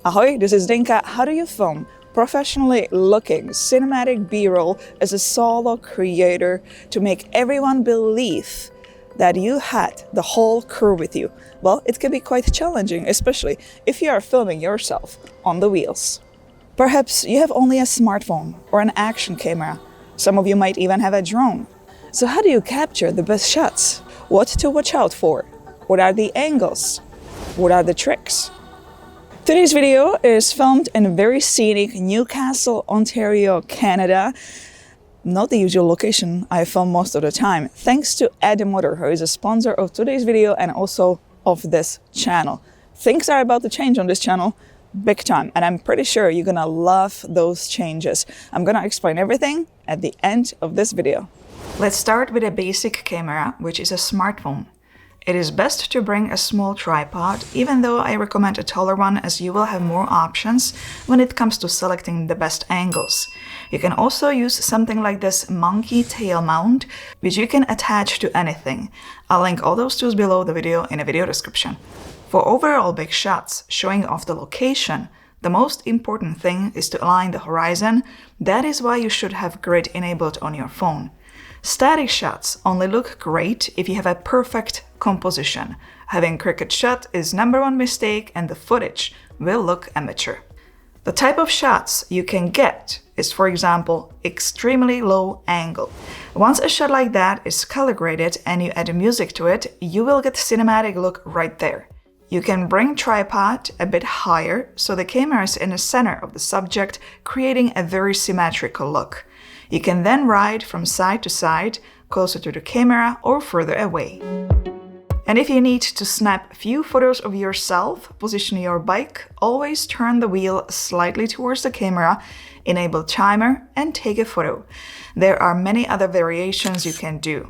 Ahoy, this is Zdenka. How do you film professionally looking cinematic B-roll as a solo creator to make everyone believe that you had the whole crew with you? Well, it can be quite challenging, especially if you are filming yourself on the wheels. Perhaps you have only a smartphone or an action camera. Some of you might even have a drone. So how do you capture the best shots? What to watch out for? What are the angles? What are the tricks? Today's video is filmed in very scenic Newcastle, Ontario, Canada. Not the usual location I film most of the time, thanks to Addmotor, who is a sponsor of today's video and also of this channel. Things are about to change on this channel big time, and I'm pretty sure you're gonna love those changes. I'm gonna explain everything at the end of this video. Let's start with a basic camera, which is a smartphone. It is best to bring a small tripod, even though I recommend a taller one as you will have more options when it comes to selecting the best angles. You can also use something like this monkey tail mount, which you can attach to anything. I'll link all those tools below the video in a video description. For overall big shots showing off the location, the most important thing is to align the horizon. That is why you should have grid enabled on your phone. Static shots only look great if you have a perfect composition. Having crooked shot is #1 mistake and the footage will look amateur. The type of shots you can get is, for example, extremely low angle. Once a shot like that is color graded and you add music to it, you will get cinematic look right there. You can bring tripod a bit higher so the camera is in the center of the subject, creating a very symmetrical look. You can then ride from side to side, closer to the camera or further away. And if you need to snap a few photos of yourself, position your bike, always turn the wheel slightly towards the camera, enable timer and take a photo. There are many other variations you can do.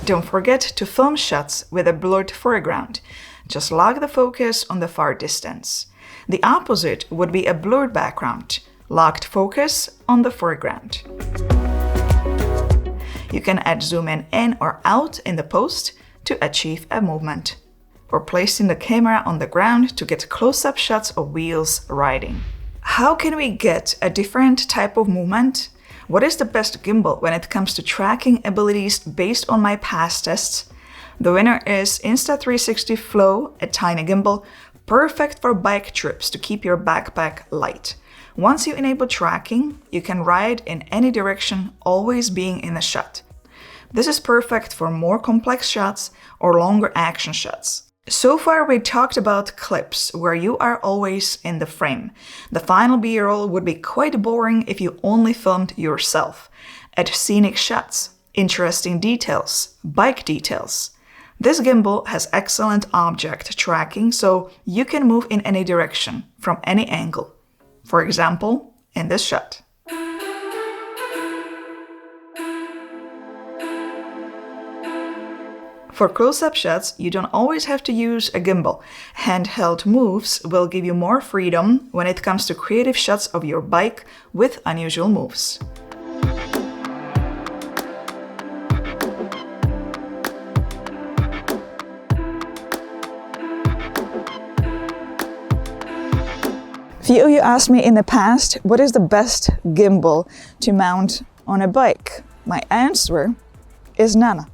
Don't forget to film shots with a blurred foreground. Just lock the focus on the far distance. The opposite would be a blurred background. Locked focus on the foreground. You can add zoom in or out in the post to achieve a movement. Or placing the camera on the ground to get close-up shots of wheels riding. How can we get a different type of movement? What is the best gimbal when it comes to tracking abilities based on my past tests? The winner is Insta360 Flow, a tiny gimbal, perfect for bike trips to keep your backpack light. Once you enable tracking, you can ride in any direction, always being in the shot. This is perfect for more complex shots or longer action shots. So far we talked about clips, where you are always in the frame. The final B-roll would be quite boring if you only filmed yourself. Add scenic shots, interesting details, bike details. This gimbal has excellent object tracking, so you can move in any direction, from any angle. For example, in this shot. For close-up shots, you don't always have to use a gimbal. Handheld moves will give you more freedom when it comes to creative shots of your bike with unusual moves. Few of you asked me in the past, what is the best gimbal to mount on a bike? My answer is none.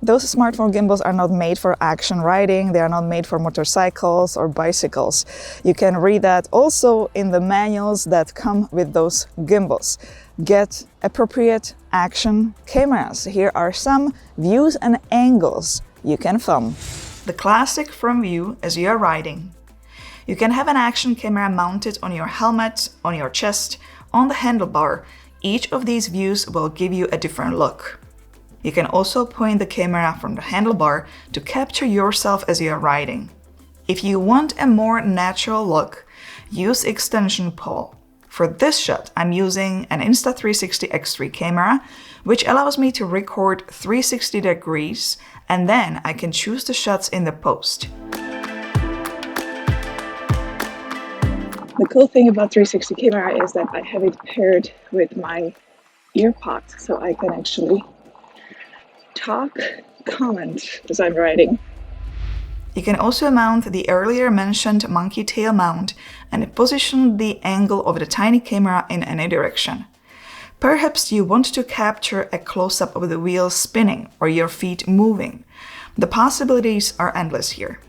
Those smartphone gimbals are not made for action riding, they are not made for motorcycles or bicycles. You can read that also in the manuals that come with those gimbals. Get appropriate action cameras. Here are some views and angles you can film. The classic from view as you are riding. You can have an action camera mounted on your helmet, on your chest, on the handlebar. Each of these views will give you a different look. You can also point the camera from the handlebar to capture yourself as you are riding. If you want a more natural look, use extension pole. For this shot, I'm using an Insta360 X1 camera, which allows me to record 360 degrees, and then I can choose the shots in the post. The cool thing about 360 camera is that I have it paired with my earpods, so I can actually talk, comment as I'm riding. You can also mount the earlier mentioned monkey tail mount and position the angle of the tiny camera in any direction. Perhaps you want to capture a close-up of the wheels spinning or your feet moving. The possibilities are endless here.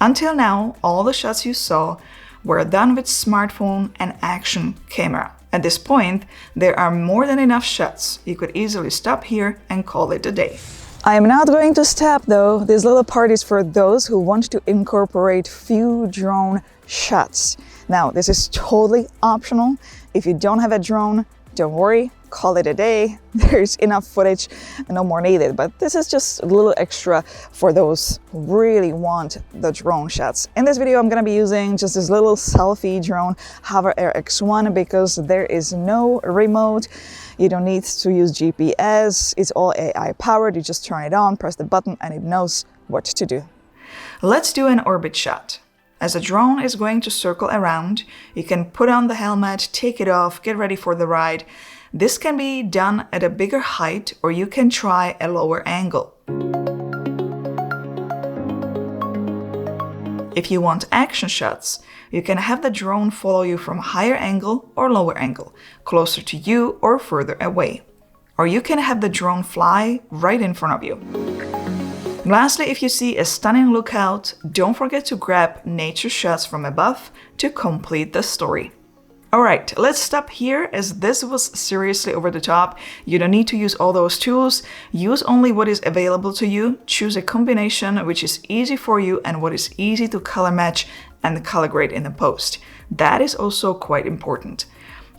Until now, all the shots you saw were done with smartphone and action camera. At this point, there are more than enough shots. You could easily stop here and call it a day. I am not going to stop though. This little part is for those who want to incorporate few drone shots. Now, this is totally optional. If you don't have a drone, don't worry, call it a day. There's enough footage, no more needed. But this is just a little extra for those who really want the drone shots. In this video, I'm gonna be using just this little selfie drone, HoverAir X1, because there is no remote. You don't need to use GPS. It's all AI powered. You just turn it on, press the button, and it knows what to do. Let's do an orbit shot. As the drone is going to circle around, you can put on the helmet, take it off, get ready for the ride. This can be done at a bigger height, or you can try a lower angle. If you want action shots, you can have the drone follow you from higher angle or lower angle, closer to you or further away. Or you can have the drone fly right in front of you. Lastly, if you see a stunning lookout, don't forget to grab nature shots from above to complete the story. Alright, let's stop here as this was seriously over the top. You don't need to use all those tools. Use only what is available to you. Choose a combination which is easy for you and what is easy to color match and color grade in the post. That is also quite important.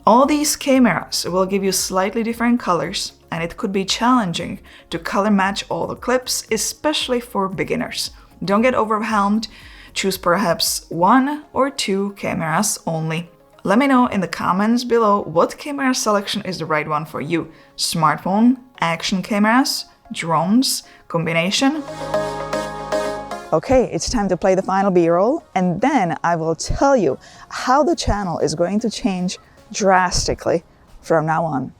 All these cameras will give you slightly different colors, and it could be challenging to color match all the clips, especially for beginners. Don't get overwhelmed. Choose perhaps 1 or 2 cameras only. Let me know in the comments below what camera selection is the right one for you. Smartphone, action cameras, drones, combination. Okay, it's time to play the final B-roll, and then I will tell you how the channel is going to change drastically from now on.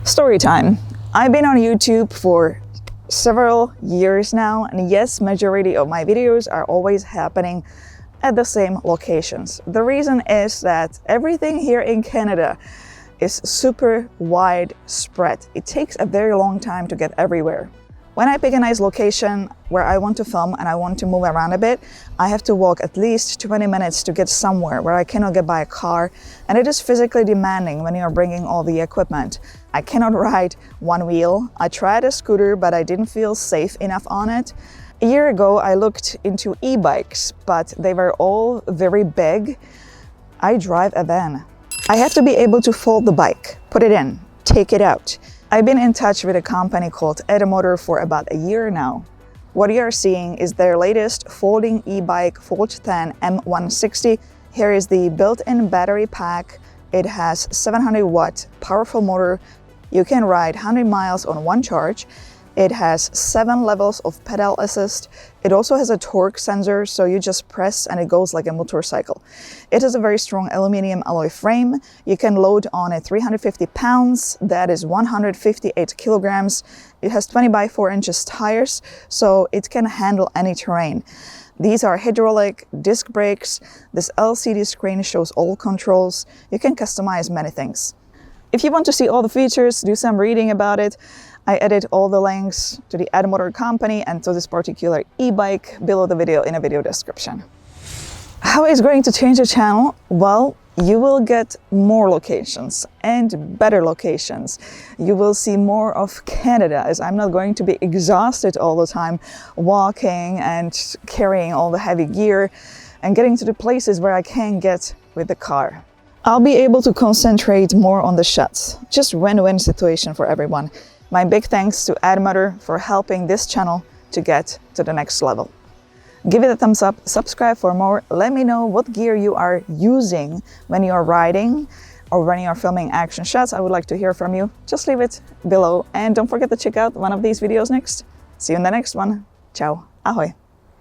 Story time. I've been on YouTube for several years now, and yes, majority of my videos are always happening at the same locations. The reason is that everything here in Canada is super widespread. It takes a very long time to get everywhere. When I pick a nice location where I want to film and I want to move around a bit, I have to walk at least 20 minutes to get somewhere where I cannot get by a car, and it is physically demanding when you're bringing all the equipment. I cannot ride one wheel. I tried a scooter, but I didn't feel safe enough on it. A year ago, I looked into e-bikes, but they were all very big. I drive a van. I have to be able to fold the bike, put it in, take it out. I've been in touch with a company called Addmotor for about a year now. What you are seeing is their latest folding e-bike FOLDTAN M-160. Here is the built-in battery pack. It has 700 watt powerful motor. You can ride 100 miles on one charge. It has 7 levels of pedal assist. It also has a torque sensor, so you just press and it goes like a motorcycle. It has a very strong aluminum alloy frame. You can load on it 350 pounds, that is 158 kilograms. It has 20 by 4 inches tires, so it can handle any terrain. These are hydraulic disc brakes. This LCD screen shows all controls. You can customize many things. If you want to see all the features, do some reading about it. I added all the links to the Addmotor company and to this particular e-bike below the video in a video description. How is going to change the channel? Well, you will get more locations and better locations. You will see more of Canada, as I'm not going to be exhausted all the time walking and carrying all the heavy gear and getting to the places where I can get with the car. I'll be able to concentrate more on the shots. Just win-win situation for everyone. My big thanks to Addmotor for helping this channel to get to the next level. Give it a thumbs up, subscribe for more. Let me know what gear you are using when you are riding or when you are filming action shots. I would like to hear from you. Just leave it below and don't forget to check out one of these videos next. See you in the next one. Ciao. Ahoj.